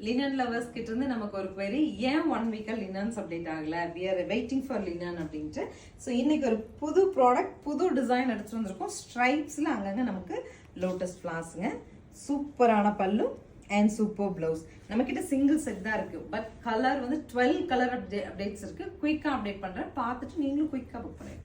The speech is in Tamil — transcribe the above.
லினன் லவர்ஸ் கிட்ட இருந்து நமக்கு ஒரு query, ஏன் 1 வீக்கா லினன்ஸ் அப்டேட் ஆகல, we are waiting for linen அப்படின்ட்டு. ஸோ இன்னைக்கு ஒரு புது ப்ராடக்ட், புது டிசைன் எடுத்துட்டு வந்திருக்கோம். ஸ்ட்ரைப்ஸ்ல அங்கங்க நமக்கு லோட்டஸ் ஃபிளார்ஸ்ங்க, சூப்பரான பல்லு அண்ட் சூப்பர் பிளவுஸ். நம்ம கிட்ட சிங்கிள் செட் தான் இருக்கு, பட் கலர் வந்து 12 கலர் அப்டேட்ஸ் இருக்கு. குயிக்கா அப்டேட் பண்றேன், பார்த்துட்டு நீங்களும் குயிக்கா புக் பண்ணுங்க.